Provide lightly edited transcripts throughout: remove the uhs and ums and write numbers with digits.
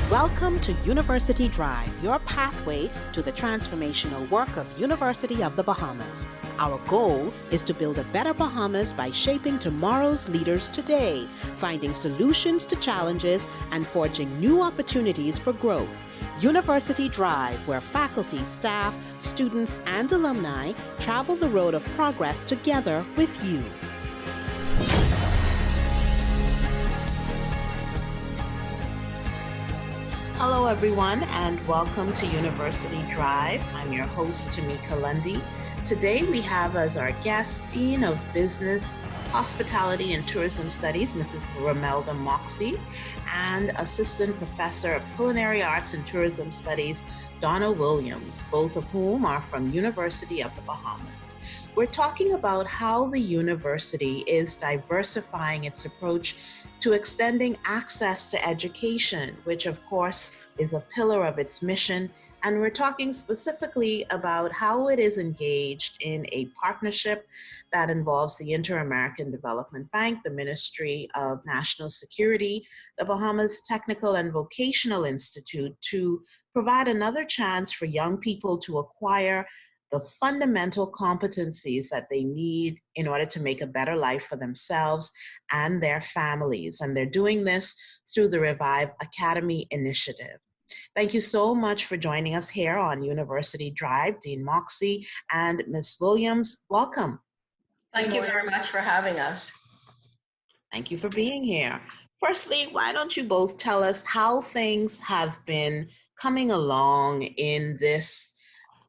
Welcome to University Drive, your pathway to the transformational work of University of the Bahamas. Our goal is to build a better Bahamas by shaping tomorrow's leaders today, finding solutions to challenges, and forging new opportunities for growth. University Drive, where faculty, staff, students, and alumni travel the road of progress together with you. Hello, everyone, and welcome to University Drive. I'm your host, Tamika Lundy. Today, we have as our guest Dean of Business, Hospitality, and Tourism Studies, Mrs. Romelda Moxey, and Assistant Professor of Culinary Arts and Tourism Studies, Donna Williams, both of whom are from University of the Bahamas. We're talking about how the university is diversifying its approach to extending access to education, which of course is a pillar of its mission. And we're talking specifically about how it is engaged in a partnership that involves the Inter-American Development Bank, the Ministry of National Security, the Bahamas Technical and Vocational Institute, to provide another chance for young people to acquire the fundamental competencies that they need in order to make a better life for themselves and their families. And they're doing this through the Revive Academy initiative. Thank you so much for joining us here on University Drive, Dean Moxey and Ms. Williams. Welcome. Thank you very much for having us. Thank you for being here. Firstly, why don't you both tell us how things have been coming along in this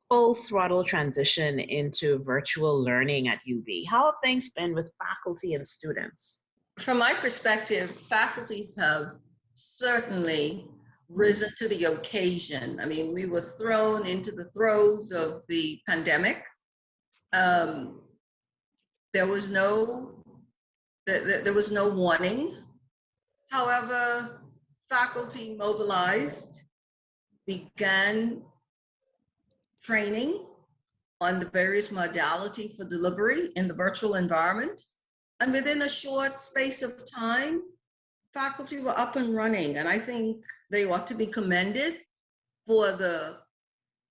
full throttle transition into virtual learning at UB? How have things been with faculty and students? From my perspective, faculty have certainly risen to the occasion. I mean, we were thrown into the throes of the pandemic. There was no warning. However, faculty mobilized, began training on the various modality for delivery in the virtual environment. And within a short space of time, faculty were up and running. And I think they ought to be commended for the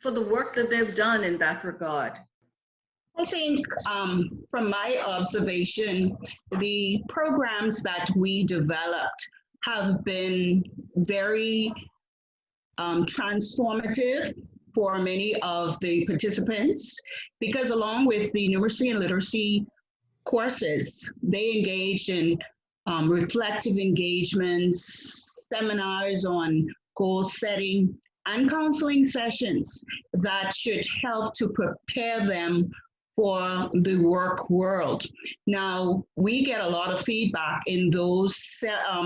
work that they've done in that regard. I think from my observation, the programs that we developed have been very transformative for many of the participants, because along with the numeracy and literacy courses, they engage in reflective engagements, seminars on goal setting, and counseling sessions that should help to prepare them for the work world. Now, we get a lot of feedback in those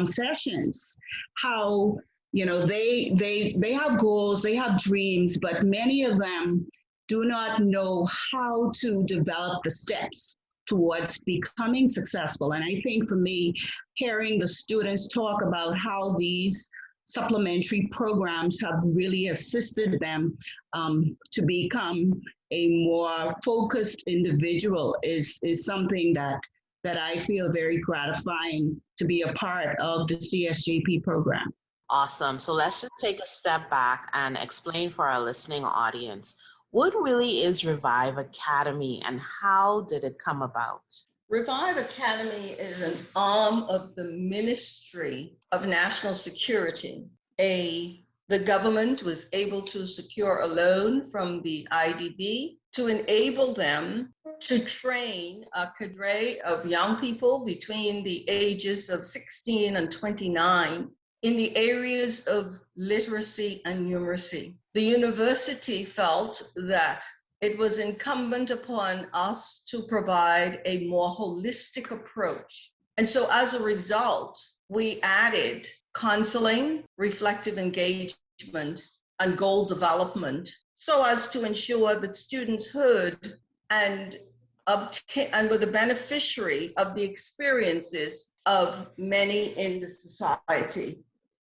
sessions, how they have goals, they have dreams, but many of them do not know how to develop the steps towards becoming successful. And I think for me, hearing the students talk about how these supplementary programs have really assisted them to become a more focused individual is something that I feel very gratifying to be a part of the CSJP program. Awesome. So let's just take a step back and explain for our listening audience, what really is Revive Academy and how did it come about? Revive Academy is an arm of the Ministry of National Security. The government was able to secure a loan from the IDB to enable them to train a cadre of young people between the ages of 16 and 29 in the areas of literacy and numeracy. The university felt that it was incumbent upon us to provide a more holistic approach. And so as a result, we added counseling, reflective engagement, and goal development so as to ensure that students heard and were the beneficiary of the experiences of many in the society.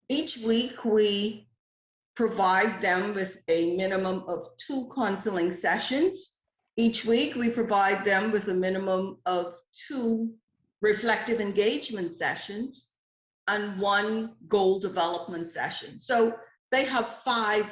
Each week, we provide them with a minimum of 2 counseling sessions. Each week, we provide them with a minimum of 2 reflective engagement sessions. and one goal development session. So they have 5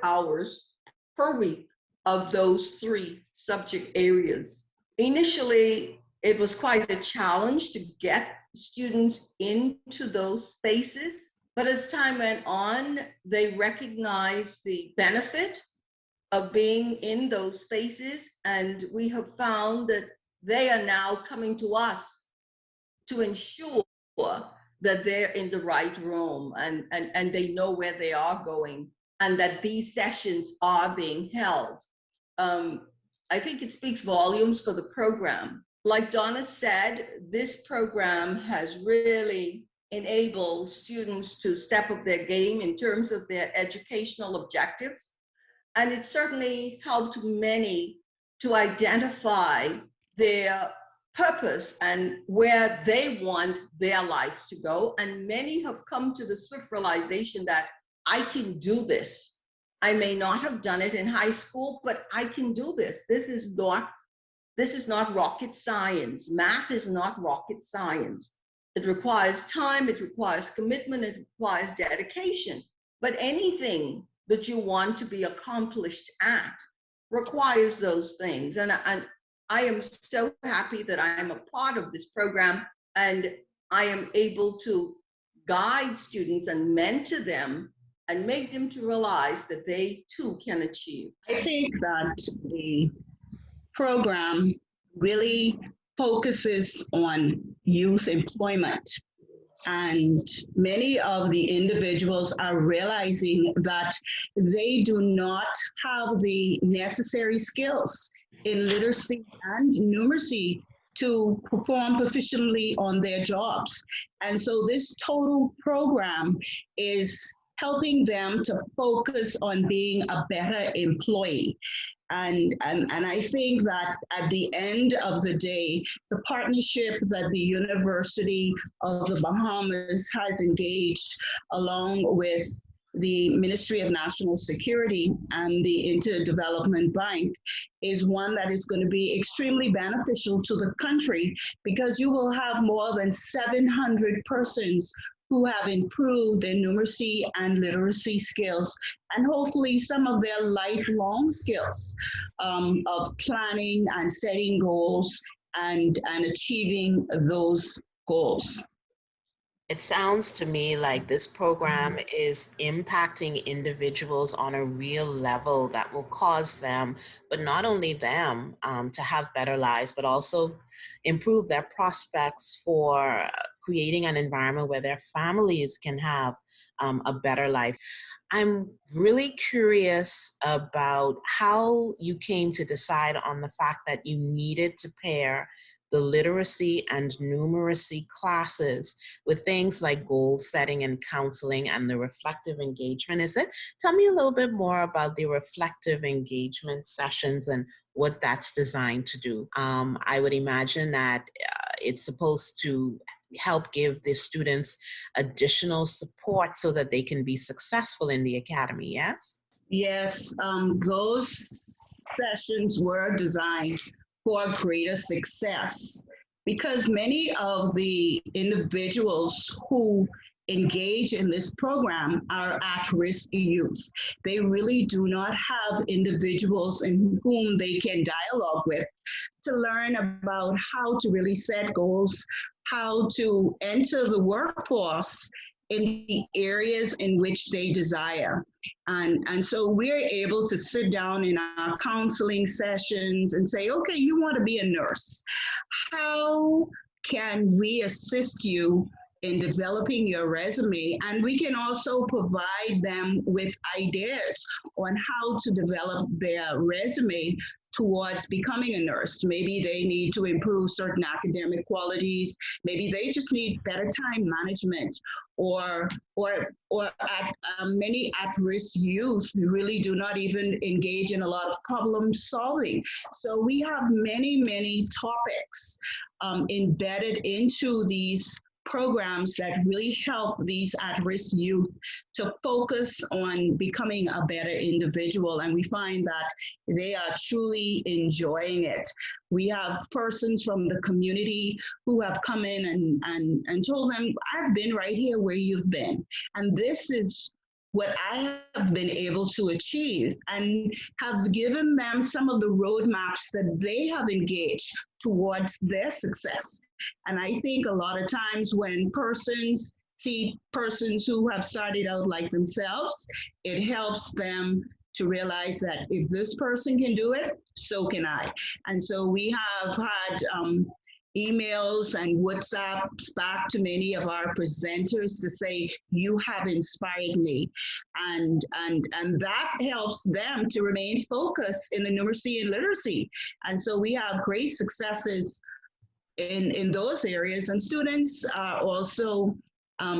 hours per week of those 3 subject areas. Initially, it was quite a challenge to get students into those spaces, but as time went on, they recognized the benefit of being in those spaces, and we have found that they are now coming to us to ensure that they're in the right room and they know where they are going and that these sessions are being held. I think it speaks volumes for the program. Like Donna said, this program has really enabled students to step up their game in terms of their educational objectives. And it certainly helped many to identify their purpose and where they want their life to go. And many have come to the swift realization that I can do this. I may not have done it in high school, but I can do this. This is not rocket science. Math is not rocket science. It requires time, it requires commitment, it requires dedication. But anything that you want to be accomplished at requires those things. And I am so happy that I am a part of this program and I am able to guide students and mentor them and make them to realize that they too can achieve. I think that the program really focuses on youth employment. And many of the individuals are realizing that they do not have the necessary skills in literacy and numeracy to perform proficiently on their jobs. And so this total program is helping them to focus on being a better employee. And I think that at the end of the day, the partnership that the University of the Bahamas has engaged along with the Ministry of National Security and the Interdevelopment Bank is one that is going to be extremely beneficial to the country, because you will have more than 700 persons who have improved their numeracy and literacy skills, and hopefully some of their lifelong skills of planning and setting goals and achieving those goals. It sounds to me like this program is impacting individuals on a real level that will cause them, but not only them, to have better lives, but also improve their prospects for creating an environment where their families can have a better life. I'm really curious about how you came to decide on the fact that you needed to pair the literacy and numeracy classes with things like goal setting and counseling and the reflective engagement. Tell me a little bit more about the reflective engagement sessions and what that's designed to do. I would imagine that it's supposed to help give the students additional support so that they can be successful in the academy, yes? Yes, those sessions were designed for greater success, because many of the individuals who engage in this program are at-risk youth. They really do not have individuals in whom they can dialogue with to learn about how to really set goals, how to enter the workforce in the areas in which they desire. And so we're able to sit down in our counseling sessions and say, okay, you want to be a nurse. How can we assist you in developing your resume? And we can also provide them with ideas on how to develop their resume towards becoming a nurse. Maybe they need to improve certain academic qualities. Maybe they just need better time management, or many at-risk youth really do not even engage in a lot of problem solving. So we have many topics embedded into these programs that really help these at-risk youth to focus on becoming a better individual. And we find that they are truly enjoying it. We have persons from the community who have come in and told them, I've been right here where you've been. And this is what I have been able to achieve, and have given them some of the roadmaps that they have engaged towards their success. And I think a lot of times when persons see persons who have started out like themselves, it helps them to realize that if this person can do it, so can I. And so we have had emails and WhatsApps back to many of our presenters to say, you have inspired me. And that helps them to remain focused in the numeracy and literacy. And so we have great successes in those areas. And students are also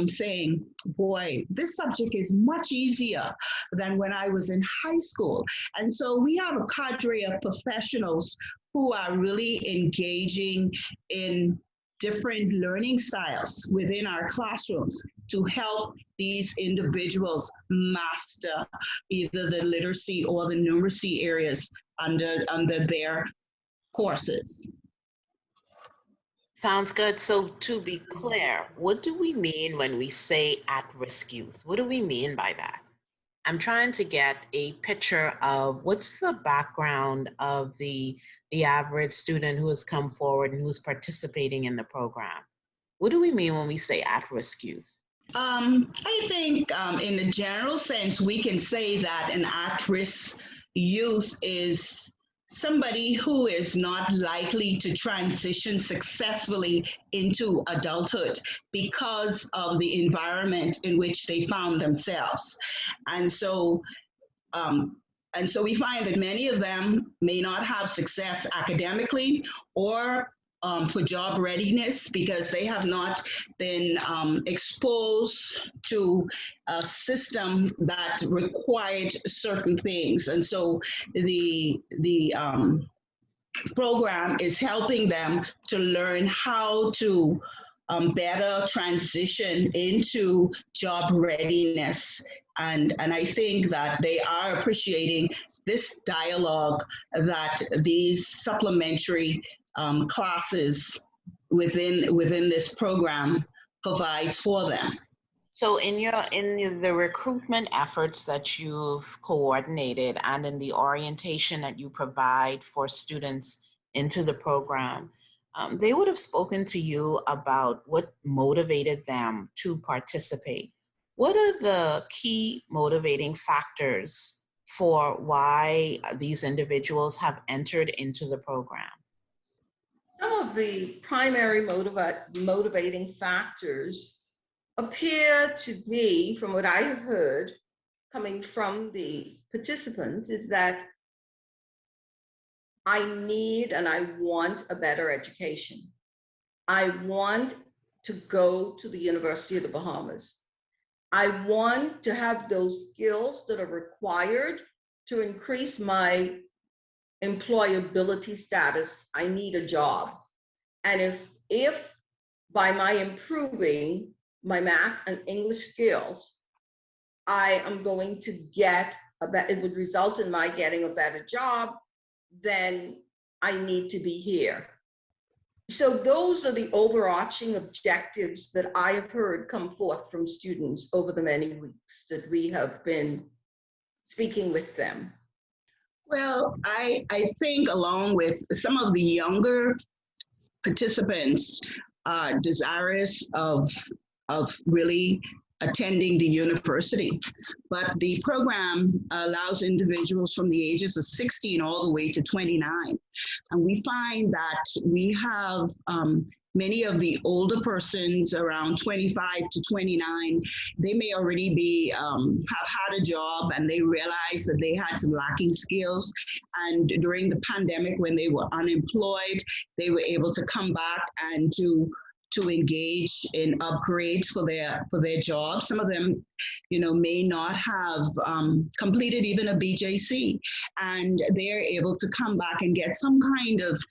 saying, boy, this subject is much easier than when I was in high school. And so we have a cadre of professionals who are really engaging in different learning styles within our classrooms to help these individuals master either the literacy or the numeracy areas under their courses. Sounds good. So to be clear, what do we mean when we say at-risk youth? What do we mean by that? I'm trying to get a picture of what's the background of the average student who has come forward and who's participating in the program. What do we mean when we say at-risk youth? I think in a general sense, we can say that an at-risk youth is somebody who is not likely to transition successfully into adulthood because of the environment in which they found themselves. And so we find that many of them may not have success academically or for job readiness because they have not been exposed to a system that required certain things. And so the program is helping them to learn how to better transition into job readiness. And I think that they are appreciating this dialogue that these supplementary classes within this program provides for them. So in the recruitment efforts that you've coordinated and in the orientation that you provide for students into the program, they would have spoken to you about what motivated them to participate. What are the key motivating factors for why these individuals have entered into the program? Some of the primary motivating factors appear to be, from what I have heard coming from the participants, is that I need and I want a better education. I want to go to the University of the Bahamas. I want to have those skills that are required to increase my employability status. I need a job. And if by my improving my math and English skills, I am going to get it would result in my getting a better job, then I need to be here. So those are the overarching objectives that I have heard come forth from students over the many weeks that we have been speaking with them. Well, I think along with some of the younger participants are desirous of really attending the university. But the program allows individuals from the ages of 16 all the way to 29. And we find that we have many of the older persons around 25 to 29, they may already be, have had a job and they realize that they had some lacking skills. And during the pandemic, when they were unemployed, they were able to come back and to engage in upgrades for their jobs. Some of them, may not have completed even a BJC, and they're able to come back and get some kind of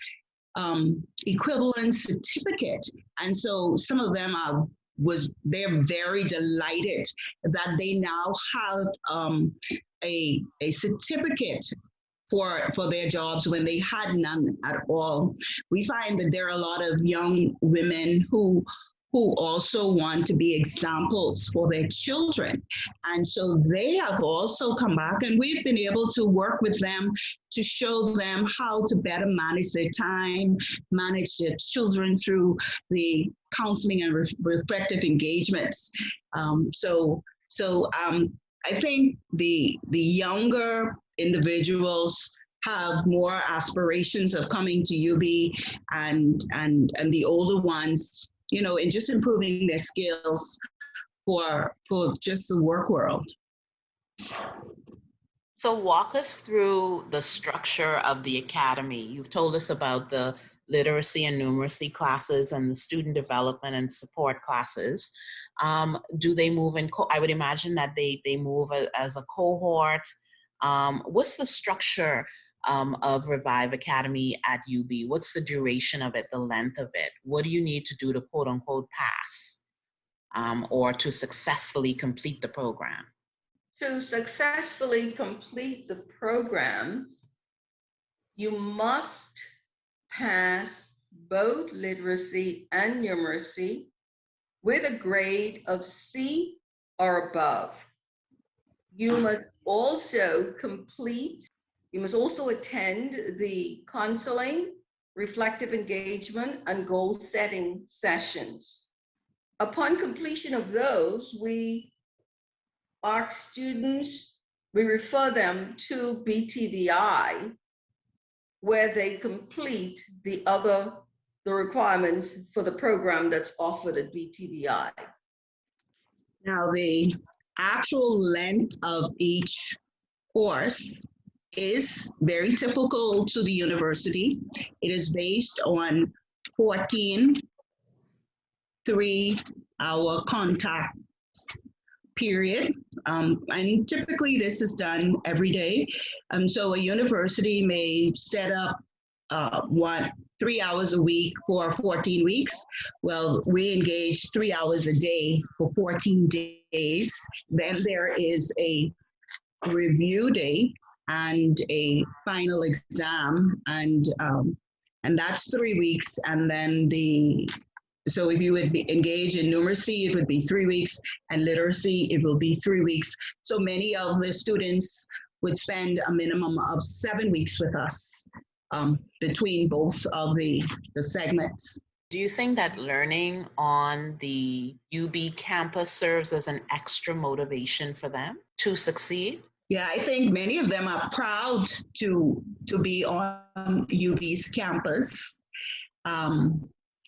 equivalent certificate. And so some of them they're very delighted that they now have a certificate for their jobs when they had none at all. We find that there are a lot of young women who also want to be examples for their children. And so they have also come back, and we've been able to work with them to show them how to better manage their time, manage their children through the counseling and reflective engagements. I think the younger individuals have more aspirations of coming to UB, and the older ones, in just improving their skills for just the work world. So walk us through the structure of the academy. You've told us about the literacy and numeracy classes and the student development and support classes. Do they move in, I would imagine that they move as a cohort. What's the structure of Revive Academy at UB? What's the duration of it, the length of it? What do you need to do to quote unquote pass or to successfully complete the program? To successfully complete the program, you must pass both literacy and numeracy with a grade of C or above. You must also attend the counseling, reflective engagement, and goal setting sessions. Upon completion of those, we refer them to BTVI, where they complete the requirements for the program that's offered at BTVI. Now, the actual length of each course is very typical to the university. It is based on 14 3-hour contact period. And typically this is done every day. So a university may set up 3 hours a week for 14 weeks. Well, we engage 3 hours a day for 14 days. Then there is a review day and a final exam, and that's 3 weeks. And then so if you would be engaged in numeracy, it would be 3 weeks, and literacy, it will be 3 weeks. So many of the students would spend a minimum of 7 weeks with us between both of the segments. Do you think that learning on the UB campus serves as an extra motivation for them to succeed? Yeah, I think many of them are proud to be on UB's campus.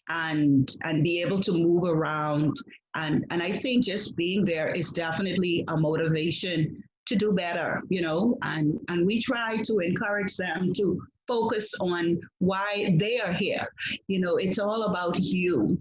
And be able to move around. And I think just being there is definitely a motivation to do better, and we try to encourage them to focus on why they are here. It's all about you.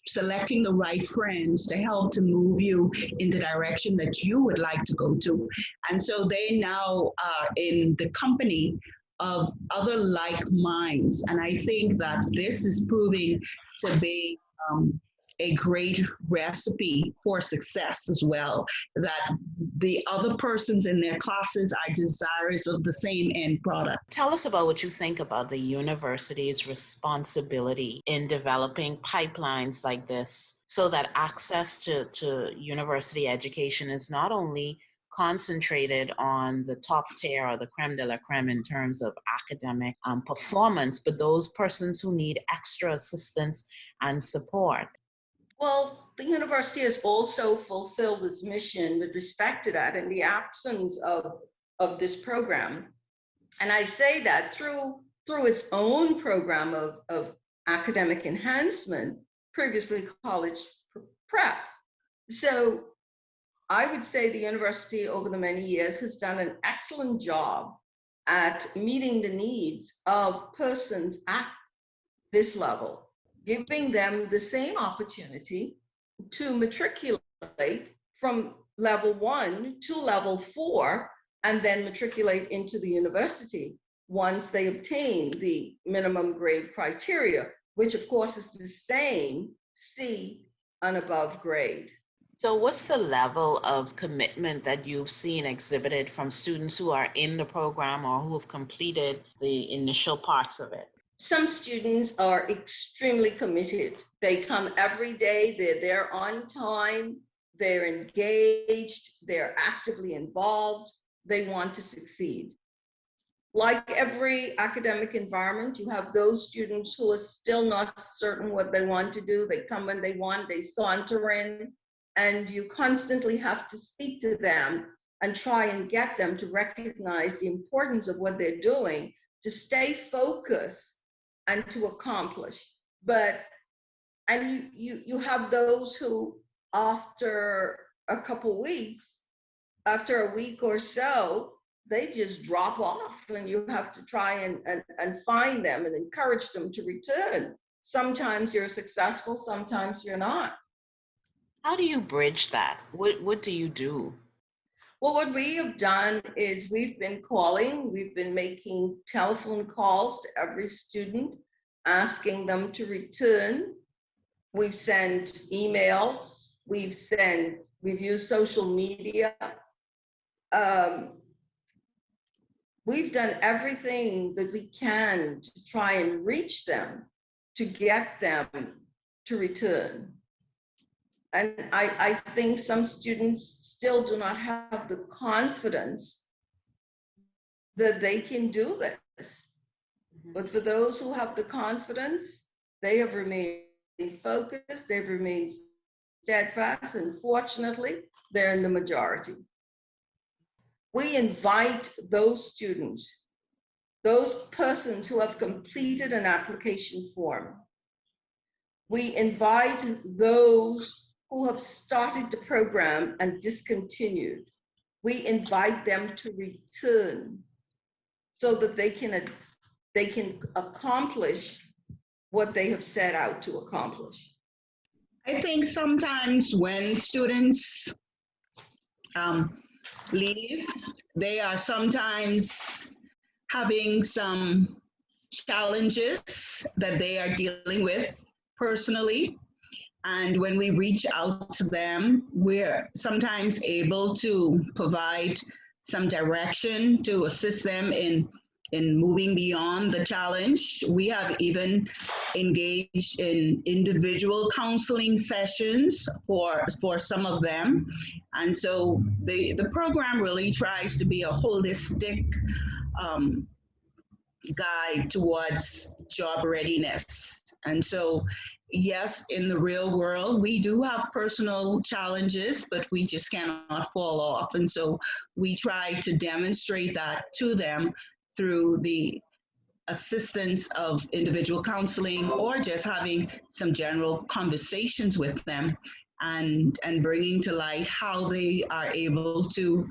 Selecting the right friends to help to move you in the direction that you would like to go to. And so they now are in the company of other like minds. And I think that this is proving to be a great recipe for success as well, that the other persons in their classes are desirous of the same end product. Tell us about what you think about the university's responsibility in developing pipelines like this so that access to university education is not only concentrated on the top tier or the creme de la creme in terms of academic performance, but those persons who need extra assistance and support. Well, the university has also fulfilled its mission with respect to that in the absence of this program. And I say that through its own program of academic enhancement, previously college prep. So I would say the university over the many years has done an excellent job at meeting the needs of persons at this level, giving them the same opportunity to matriculate from level 1 to level 4 and then matriculate into the university. once they obtain the minimum grade criteria, which of course is the same C and above grade. So, what's the level of commitment that you've seen exhibited from students who are in the program or who have completed the initial parts of it? Some students are extremely committed. They come every day, they're there on time, they're engaged, they're actively involved, they want to succeed. Like every academic environment, you have those students who are still not certain what they want to do. They come when they want, they saunter in, and you constantly have to speak to them and try and get them to recognize the importance of what they're doing, to stay focused and to accomplish. And you have those who, after a couple weeks, after a week or so, they just drop off, and you have to try and find them and encourage them to return. Sometimes you're successful, sometimes you're not. How do you bridge that? What do you do? Well, what we have done is we've been making telephone calls to every student, asking them to return. We've sent emails, we've used social media. We've done everything that we can to try and reach them, to get them to return. And I think some students still do not have the confidence that they can do this. But for those who have the confidence, they have remained focused, they've remained steadfast, and fortunately, they're in the majority. We invite those students, those persons who have completed an application form. We invite those who have started the program and discontinued. We invite them to return so that they can accomplish what they have set out to accomplish. I think sometimes when students leave, they are sometimes having some challenges that they are dealing with personally. And when we reach out to them, we're sometimes able to provide some direction to assist them in moving beyond the challenge. We have even engaged in individual counseling sessions for some of them. And so the program really tries to be a holistic guide towards job readiness. And so, yes, in the real world, we do have personal challenges, but we just cannot fall off. And so we try to demonstrate that to them through the assistance of individual counseling or just having some general conversations with them and bringing to light how they are able to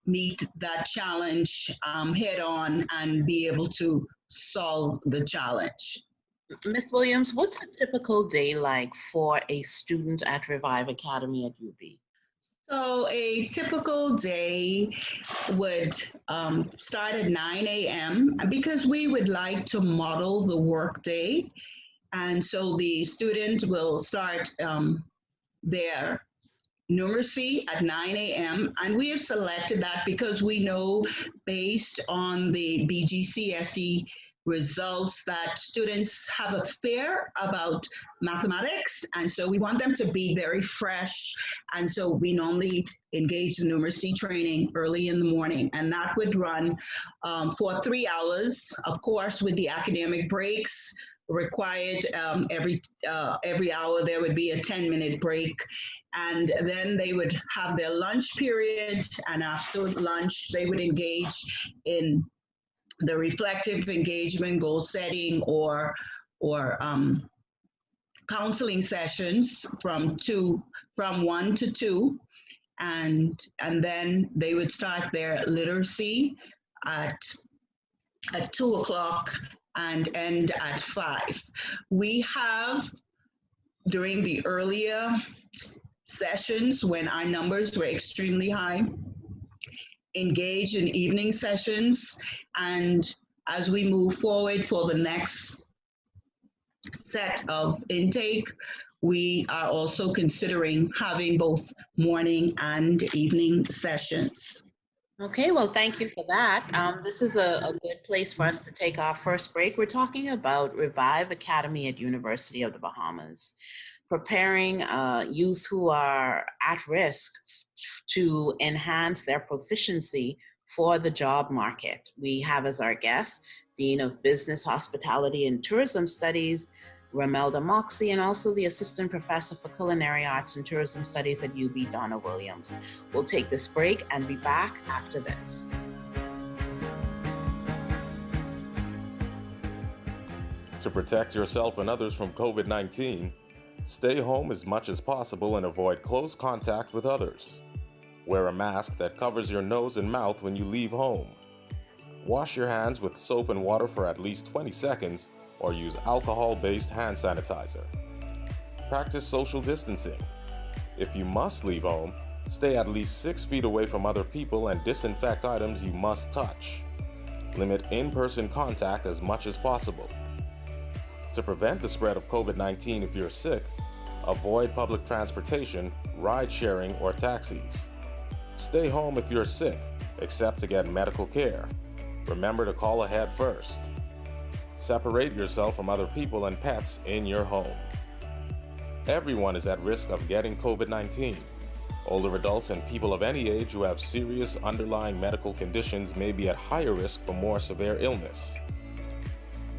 meet that challenge head on and be able to solve the challenge. Ms. Williams, what's a typical day like for a student at Revive Academy at UB? So a typical day would start at 9 a.m. because we would like to model the workday. And so the students will start their numeracy at 9 a.m. And we have selected that because we know based on the BGCSE results that students have a fear about mathematics. And so we want them to be very fresh. And so we normally engage in numeracy training early in the morning. And that would run for 3 hours, of course, with the academic breaks required. Every hour there would be a 10-minute break. And then they would have their lunch period. And after lunch, they would engage in the reflective engagement, goal setting, or counseling sessions from 1 to 2, and then they would start their literacy at 2 o'clock and end at 5. We have, during the earlier sessions when our numbers were extremely high, engaged in evening sessions, and as we move forward for the next set of intake, we are also considering having both morning and evening sessions. Okay, well, thank you for that. This is a good place for us to take our first break. We're talking about Revive Academy at University of the Bahamas, preparing youth who are at risk to enhance their proficiency for the job market. We have as our guest, Dean of Business, Hospitality, and Tourism Studies, Romelda Moxie, and also the Assistant Professor for Culinary Arts and Tourism Studies at UB, Donna Williams. We'll take this break and be back after this. To protect yourself and others from COVID-19, stay home as much as possible and avoid close contact with others. Wear a mask that covers your nose and mouth when you leave home. Wash your hands with soap and water for at least 20 seconds or use alcohol-based hand sanitizer. Practice social distancing. If you must leave home, stay at least 6 feet away from other people and disinfect items you must touch. Limit in-person contact as much as possible. To prevent the spread of COVID-19 if you're sick, avoid public transportation, ride-sharing, or taxis. Stay home if you're sick, except to get medical care. Remember to call ahead first. Separate yourself from other people and pets in your home. Everyone is at risk of getting COVID-19. Older adults and people of any age who have serious underlying medical conditions may be at higher risk for more severe illness.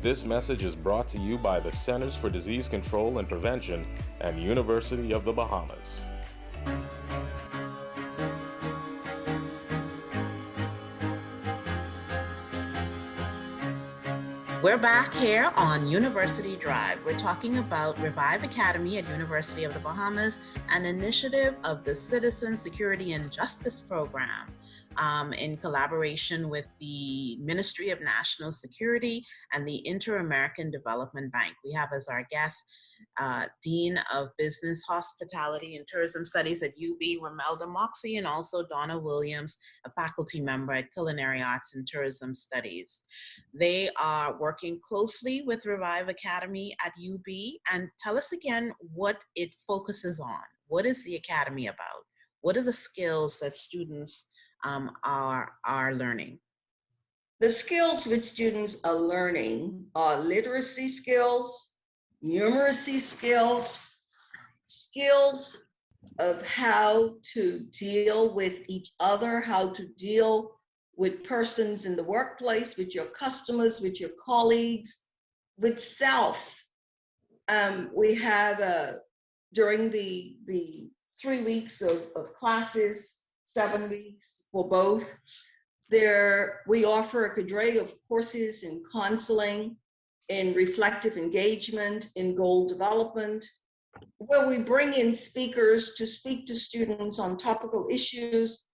This message is brought to you by the Centers for Disease Control and Prevention and University of the Bahamas. We're back here on University Drive. We're talking about Revive Academy at University of the Bahamas, an initiative of the Citizen Security and Justice Program in collaboration with the Ministry of National Security and the Inter-American Development Bank. We have as our guest Dean of Business, Hospitality, and Tourism Studies at UB, Romelda Moxie, and also Donna Williams, a faculty member at Culinary Arts and Tourism Studies. They are working closely with Revive Academy at UB. And tell us again what it focuses on. What is the Academy about? What are the skills that students are learning? The skills which students are learning are literacy skills, numeracy skills, skills of how to deal with each other, how to deal with persons in the workplace, with your customers, with your colleagues, with self. We have, during the 3 weeks of classes, 7 weeks for both, we offer a cadre of courses in counseling, in reflective engagement, in goal development, where we bring in speakers to speak to students on topical issues,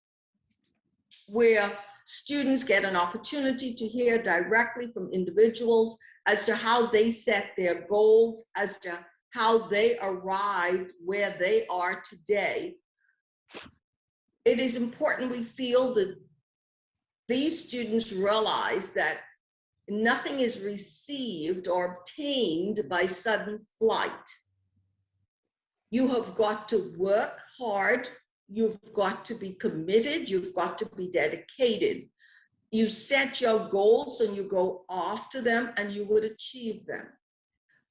where students get an opportunity to hear directly from individuals as to how they set their goals, as to how they arrived where they are today. It is important we feel that these students realize that nothing is received or obtained by sudden flight. You have got to work hard. You've got to be committed. You've got to be dedicated. You set your goals and you go after them and you would achieve them.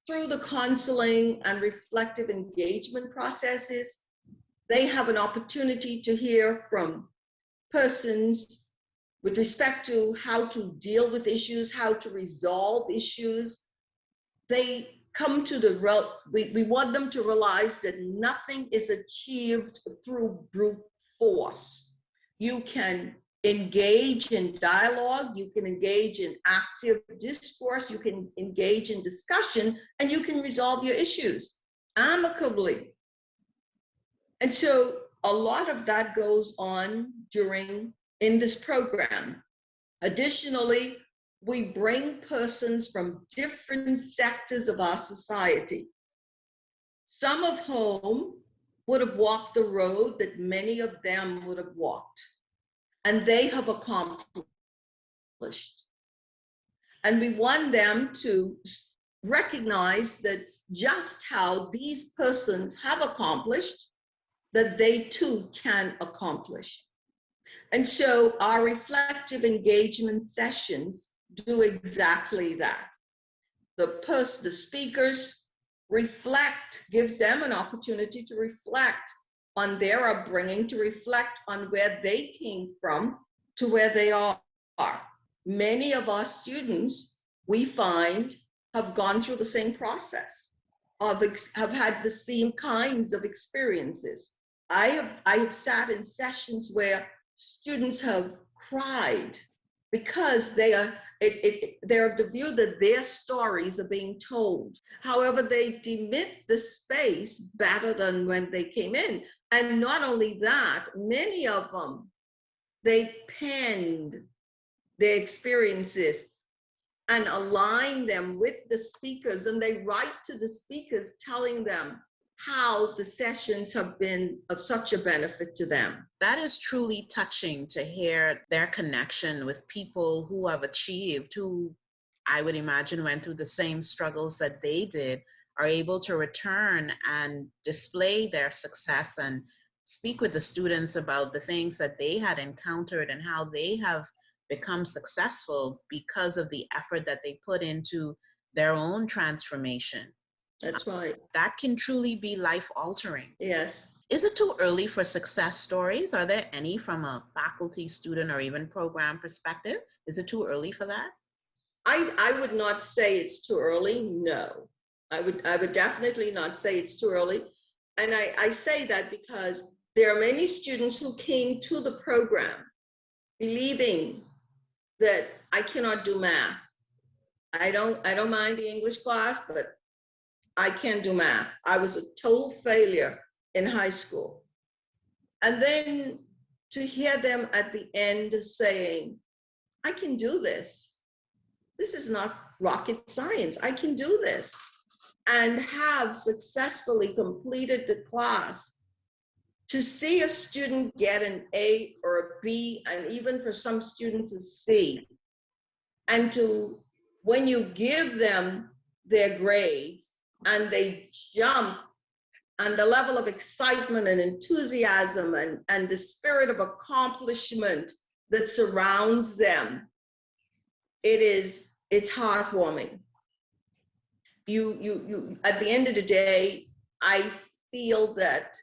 Through the counseling and reflective engagement processes, they have an opportunity to hear from persons with respect to how to deal with issues, how to resolve issues. They come to we want them to realize that nothing is achieved through brute force. You can engage in dialogue, you can engage in active discourse, you can engage in discussion, and you can resolve your issues amicably. And so a lot of that goes on in this program. Additionally, we bring persons from different sectors of our society, some of whom would have walked the road that many of them would have walked, and they have accomplished. And we want them to recognize that just how these persons have accomplished, that they too can accomplish. And so our reflective engagement sessions do exactly that. The speakers reflect, gives them an opportunity to reflect on their upbringing, to reflect on where they came from to where they are. Many of our students, we find, have gone through the same process, have had the same kinds of experiences. I have sat in sessions where students have cried because they're of the view that their stories are being told. However, they demit the space better than when they came in. And not only that, many of them, they penned their experiences and align them with the speakers, and they write to the speakers telling them how the sessions have been of such a benefit to them. That is truly touching to hear their connection with people who have achieved, who I would imagine went through the same struggles that they did, are able to return and display their success and speak with the students about the things that they had encountered and how they have become successful because of the effort that they put into their own transformation. That's right. That can truly be life altering. Yes. Is it too early for success stories? Are there any from a faculty, student, or even program perspective? Is it too early for that? I would not say it's too early. No, I would definitely not say it's too early. And I say that because there are many students who came to the program believing that I cannot do math. I don't mind the English class, but I can't do math. I was a total failure in high school. And then to hear them at the end saying, I can do this. This is not rocket science. I can do this. And have successfully completed the class. To see a student get an A or a B, and even for some students a C, and to, when you give them their grades and they jump, and the level of excitement and enthusiasm and the spirit of accomplishment that surrounds them, it's heartwarming. You at the end of the day, I feel that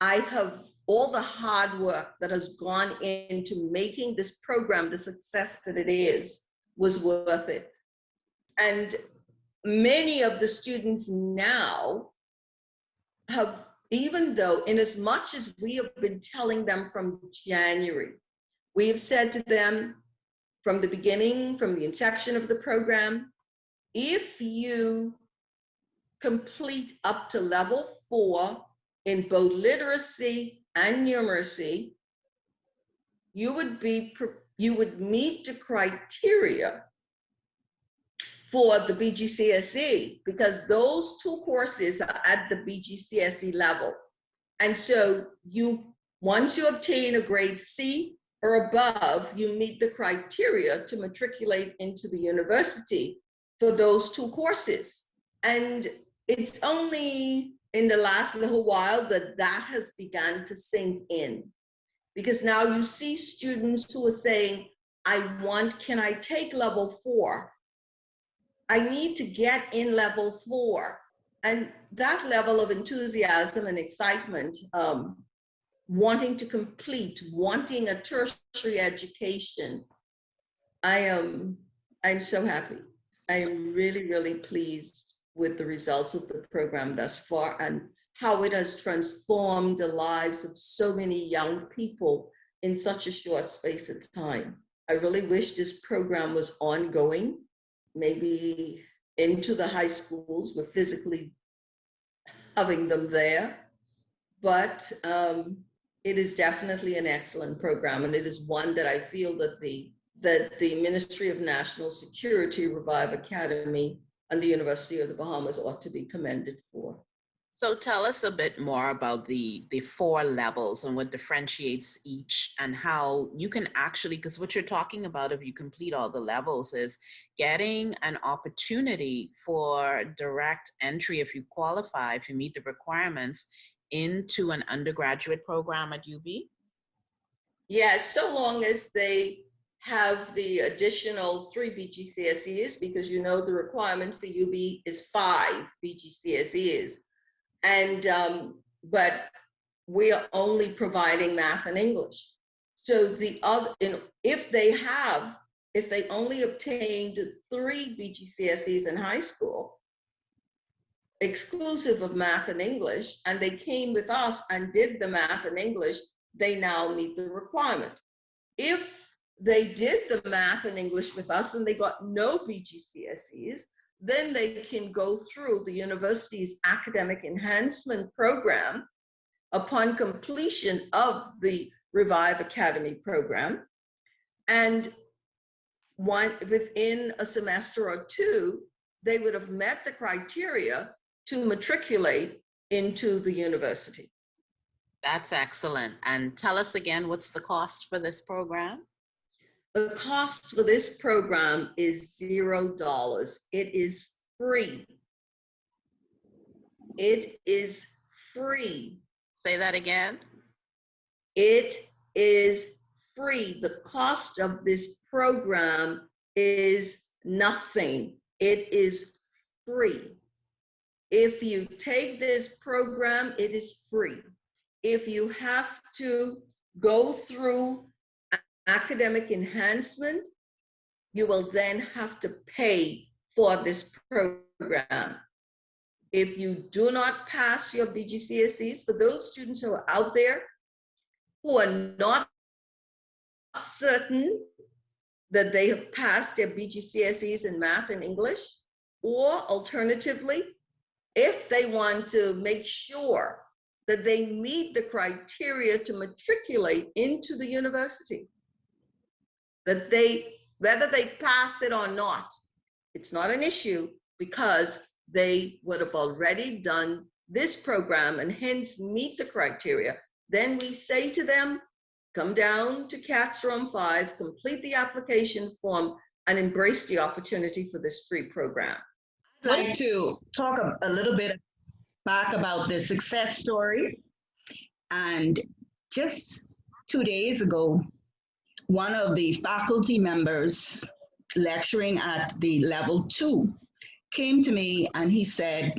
I have all the hard work that has gone into making this program the success that it is was worth it. And many of the students now have, even though, in as much as we have been telling them from January, we have said to them from the beginning, from the inception of the program, if you complete up to level 4 in both literacy and numeracy, you would meet the criteria for the BGCSE, because those two courses are at the BGCSE level. And so once you obtain a grade C or above, you meet the criteria to matriculate into the university for those two courses. And it's only in the last little while that has begun to sink in, because now you see students who are saying, can I take level 4? I need to get in level 4. And that level of enthusiasm and excitement, wanting to complete, wanting a tertiary education, I'm so happy. I'm really, really pleased with the results of the program thus far and how it has transformed the lives of so many young people in such a short space of time. I really wish this program was ongoing, maybe into the high schools. We're physically having them there, but it is definitely an excellent program, and it is one that I feel that the Ministry of National Security, Revive Academy, and the University of the Bahamas ought to be commended for. So tell us a bit more about the four levels and what differentiates each and how you can actually, because what you're talking about if you complete all the levels is getting an opportunity for direct entry if you qualify, if you meet the requirements into an undergraduate program at UB. Yes, so long as they have the additional 3 BGCSEs, because you know the requirement for UB is 5 BGCSEs. And but we are only providing math and English. So the other, if they only obtained 3 BGCSEs in high school, exclusive of math and English, and they came with us and did the math and English, they now meet the requirement. If they did the math and English with us and they got no BGCSEs, then they can go through the university's academic enhancement program upon completion of the Revive Academy program. And within a semester or two, they would have met the criteria to matriculate into the university. That's excellent. And tell us again, what's the cost for this program? The cost for this program is $0. It is free. It is free. Say that again. It is free. The cost of this program is nothing. It is free. If you take this program, it is free. If you have to go through academic enhancement, you will then have to pay for this program. If you do not pass your BGCSEs, for those students who are out there who are not certain that they have passed their BGCSEs in math and English, or alternatively, if they want to make sure that they meet the criteria to matriculate into the university, that whether they pass it or not, it's not an issue because they would have already done this program and hence meet the criteria. Then we say to them, come down to CATS Room 5, complete the application form, and embrace the opportunity for this free program. I'd like to talk a little bit back about the success story. And just 2 days ago, one of the faculty members lecturing at the level 2 came to me and he said,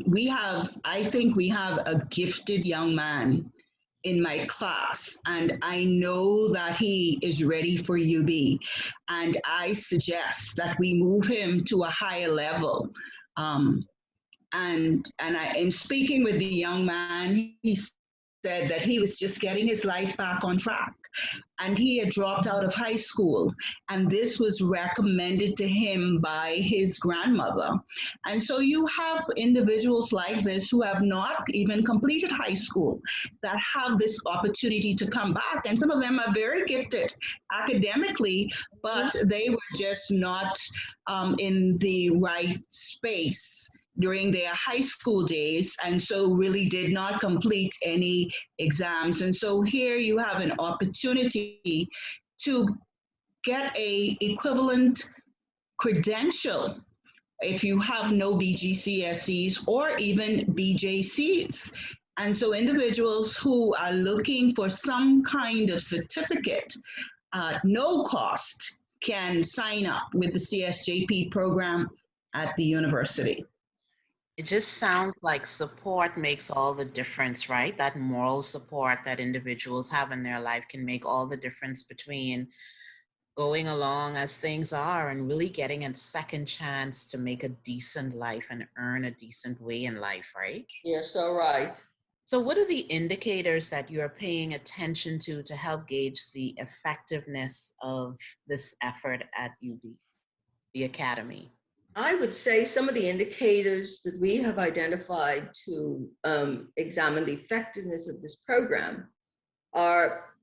I think we have a gifted young man in my class, and I know that he is ready for UB, and I suggest that we move him to a higher level. And I, in speaking with the young man, he said that he was just getting his life back on track, and he had dropped out of high school, and this was recommended to him by his grandmother. And so you have individuals like this who have not even completed high school that have this opportunity to come back, and some of them are very gifted academically, but they were just not in the right space during their high school days, and so really did not complete any exams. And so here you have an opportunity to get a equivalent credential if you have no BGCSEs or even BJCs. And so individuals who are looking for some kind of certificate, no cost, can sign up with the CSJP program at the university. It just sounds like support makes all the difference, right? That moral support that individuals have in their life can make all the difference between going along as things are and really getting a second chance to make a decent life and earn a decent way in life, right? You're so right. So what are the indicators that you're paying attention to help gauge the effectiveness of this effort at UB, the Academy? I would say some of the indicators that we have identified to examine the effectiveness of this program are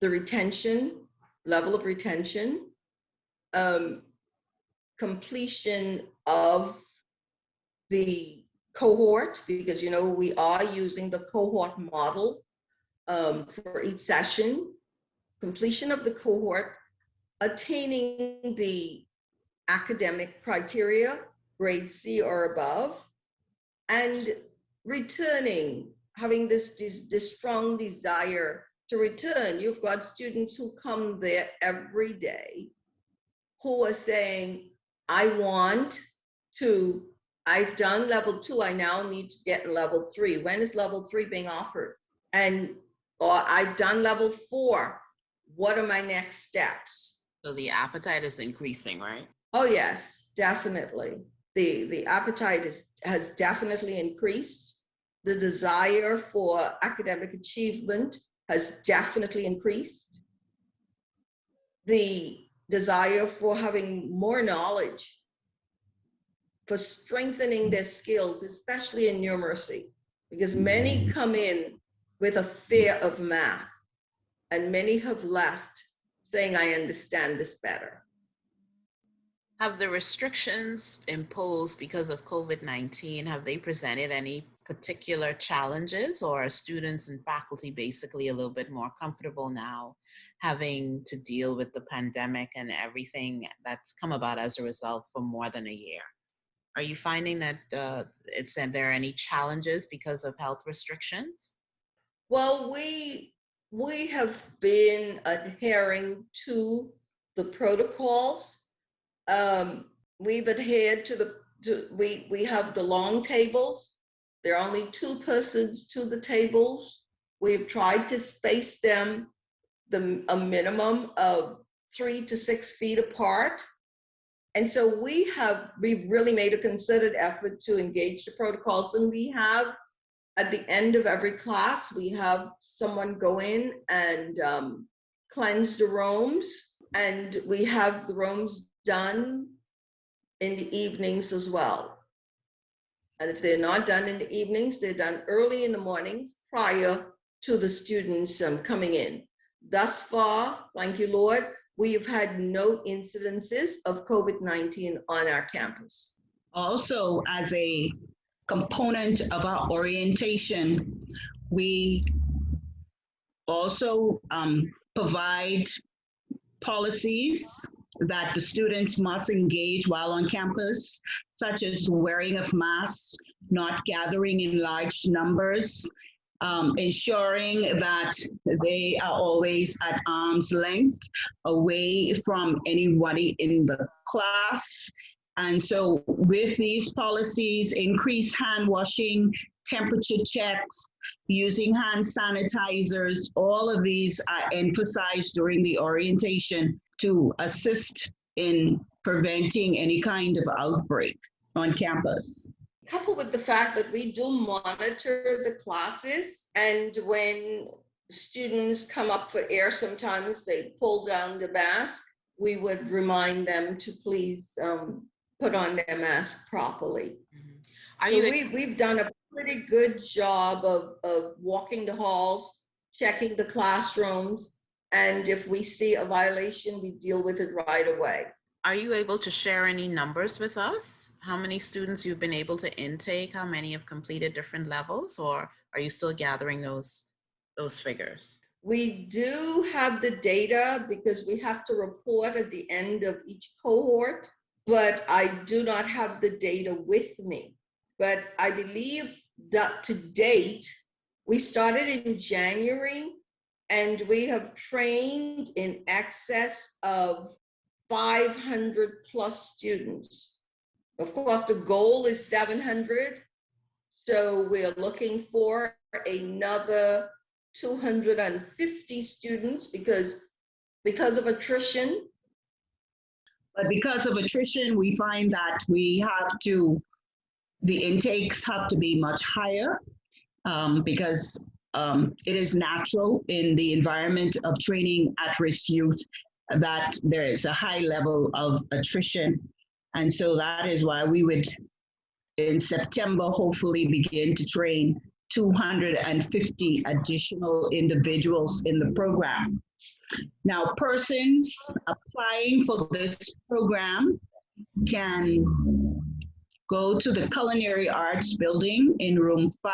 the retention, level of retention, completion of the cohort, because we are using the cohort model for each session, completion of the cohort, attaining the academic criteria, grade C or above, and returning, having this strong desire to return. You've got students who come there every day who are saying, I've done level 2, I now need to get level 3. When is level 3 being offered? Or I've done level 4. What are my next steps? So the appetite is increasing, right? Oh, yes, definitely. The appetite has definitely increased. The desire for academic achievement has definitely increased. The desire for having more knowledge, for strengthening their skills, especially in numeracy, because many come in with a fear of math, and many have left saying, I understand this better. Have the restrictions imposed because of COVID-19, have they presented any particular challenges, or are students and faculty basically a little bit more comfortable now having to deal with the pandemic and everything that's come about as a result for more than a year? Are you finding that there are any challenges because of health restrictions? Well, we have been adhering to the protocols. We've adhered to we have the long tables. There are only 2 persons to the tables. We've tried to space them a minimum of 3 to 6 feet apart. And so we've really made a concerted effort to engage the protocols. And we have, at the end of every class, we have someone go in and cleanse the rooms. And we have the rooms done in the evenings as well. And if they're not done in the evenings, they're done early in the mornings prior to the students coming in. Thus far, thank you, Lord, we have had no incidences of COVID-19 on our campus. Also, as a component of our orientation, we also provide policies that the students must engage while on campus, such as wearing of masks, not gathering in large numbers, ensuring that they are always at arm's length away from anybody in the class. And so with these policies, increased hand washing, temperature checks, using hand sanitizers, all of these are emphasized during the orientation to assist in preventing any kind of outbreak on campus. Coupled with the fact that we do monitor the classes, and when students come up for air, sometimes they pull down the mask, we would remind them to please put on their mask properly. We've done a pretty good job of walking the halls, checking the classrooms, and if we see a violation, we deal with it right away. Are you able to share any numbers with us? How many students you've been able to intake? How many have completed different levels, or are you still gathering those figures? We do have the data because we have to report at the end of each cohort, but I do not have the data with me. But I believe that to date, we started in January, and we have trained in excess of 500 plus students. Of course, the goal is 700. So we're looking for another 250 students because of attrition. But because of attrition, we find that the intakes have to be much higher because it is natural in the environment of training at-risk youth that there is a high level of attrition. And so that is why we would, in September, hopefully begin to train 250 additional individuals in the program. Now, persons applying for this program can go to the Culinary Arts Building in room 5.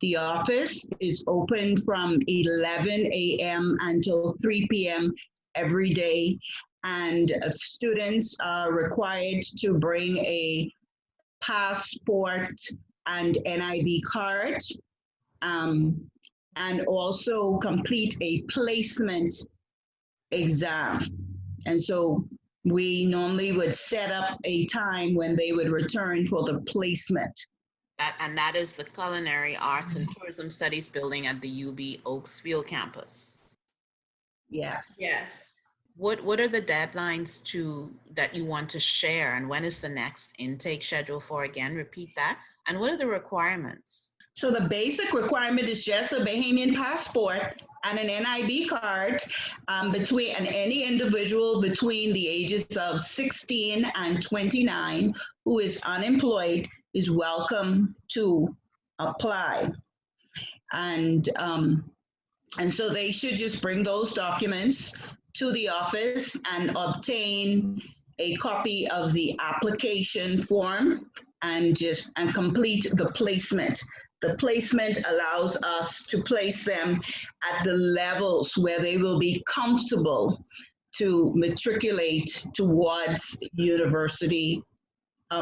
The office is open from 11 a.m. until 3 p.m. every day, and students are required to bring a passport and NIV card, and also complete a placement exam. And so we normally would set up a time when they would return for the placement. That is the Culinary Arts and Tourism Studies building at the UB Oaksfield campus. Yes. Yes. What are the deadlines that you want to share, and when is the next intake schedule for? Again, repeat that. And what are the requirements? So the basic requirement is just a Bahamian passport and an NIB card, between and any individual between the ages of 16 and 29 who is unemployed is welcome to apply. And so they should just bring those documents to the office and obtain a copy of the application form and complete the placement. The placement allows us to place them at the levels where they will be comfortable to matriculate towards university,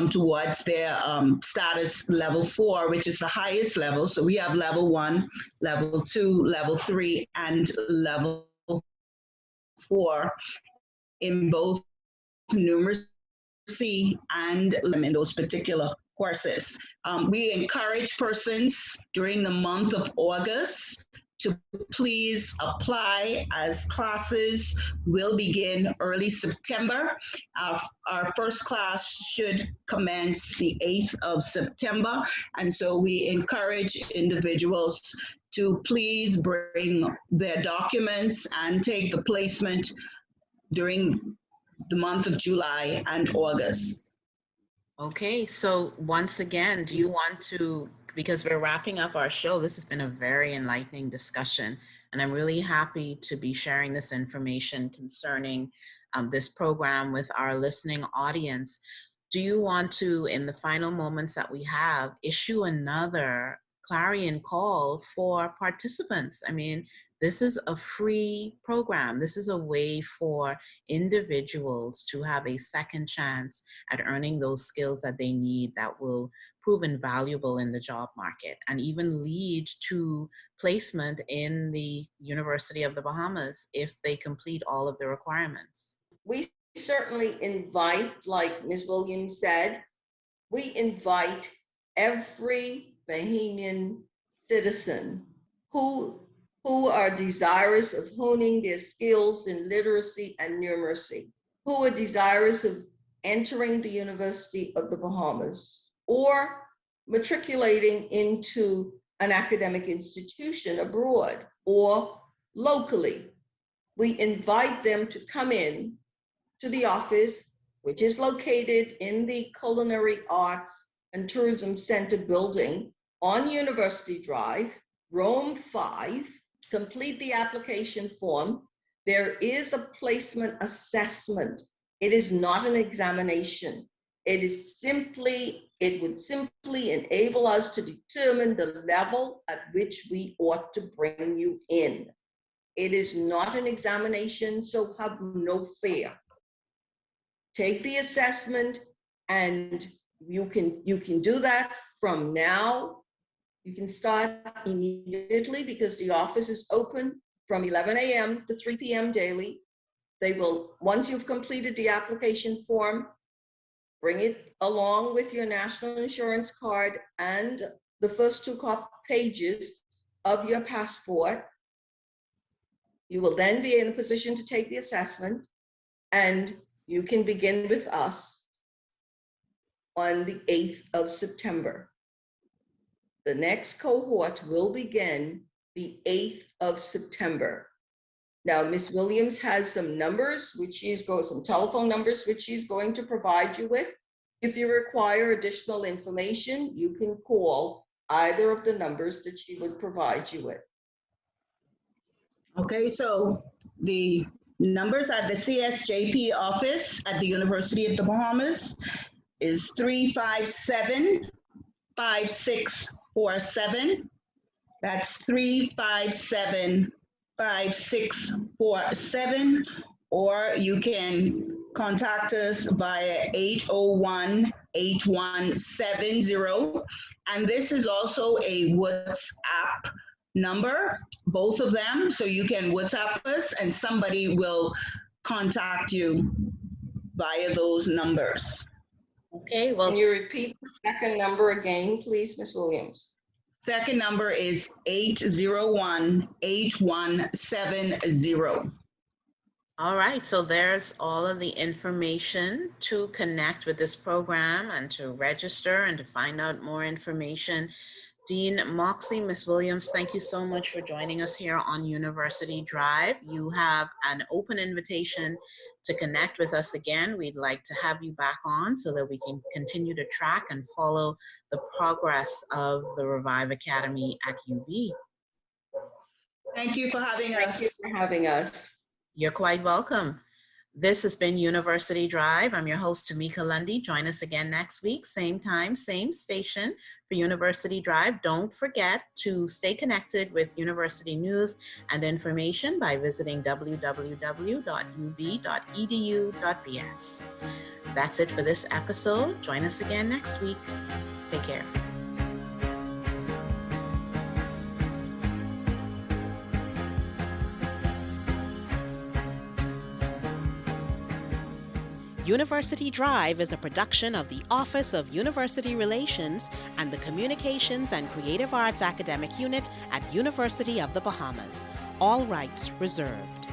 towards their status level 4, which is the highest level. So we have level 1, level 2, level 3, and level 4 in both numeracy and in those particular courses. We encourage persons during the month of August to please apply, as classes will begin early September. Our first class should commence the 8th of September. And so we encourage individuals to please bring their documents and take the placement during the month of July and August. Okay, so once again, do you want to, because we're wrapping up our show, this has been a very enlightening discussion, and I'm really happy to be sharing this information concerning this program with our listening audience. Do you want to, in the final moments that we have, issue another clarion call for participants? I mean, this is a free program. This is a way for individuals to have a second chance at earning those skills that they need that will prove invaluable in the job market and even lead to placement in the University of the Bahamas if they complete all of the requirements. We certainly invite, like Ms. Williams said, we invite every Bahamian citizen who are desirous of honing their skills in literacy and numeracy, who are desirous of entering the University of the Bahamas or matriculating into an academic institution abroad or locally. We invite them to come in to the office, which is located in the Culinary Arts and Tourism Center building on University Drive, Room 5, complete the application form. There is a placement assessment. It is not an examination. It would simply enable us to determine the level at which we ought to bring you in. It is not an examination, so have no fear. Take the assessment, and you can do that from now. You can start immediately because the office is open from 11 a.m. to 3 p.m. daily. They will, once you've completed the application form, bring it along with your national insurance card and the first 2 pages of your passport. You will then be in a position to take the assessment, and you can begin with us on the 8th of September. The next cohort will begin the 8th of September. Now, Ms. Williams has some numbers, some telephone numbers, which she's going to provide you with. If you require additional information, you can call either of the numbers that she would provide you with. Okay, so the numbers at the CSJP office at the University of the Bahamas is 357-5647. That's 357-5647. Or you can contact us via 801-8170. And this is also a WhatsApp number, both of them. So you can WhatsApp us and somebody will contact you via those numbers. Okay, well, Can you repeat the second number again, please, Ms. Williams? Second number is 801-8170. all right, so there's all of the information to connect with this program and to register and to find out more information. Dean Moxie, Ms. Williams, thank you so much for joining us here on University Drive. You have an open invitation to connect with us again. We'd like to have you back on so that we can continue to track and follow the progress of the Revive Academy at UB. Thank you for having Thank us. you for having us. You're quite welcome. This has been University Drive. I'm your host, Tamika Lundy. Join us again next week, same time, same station for University Drive. Don't forget to stay connected with university news and information by visiting www.ub.edu.bs. That's it for this episode. Join us again next week. Take care. University Drive is a production of the Office of University Relations and the Communications and Creative Arts Academic Unit at University of the Bahamas. All rights reserved.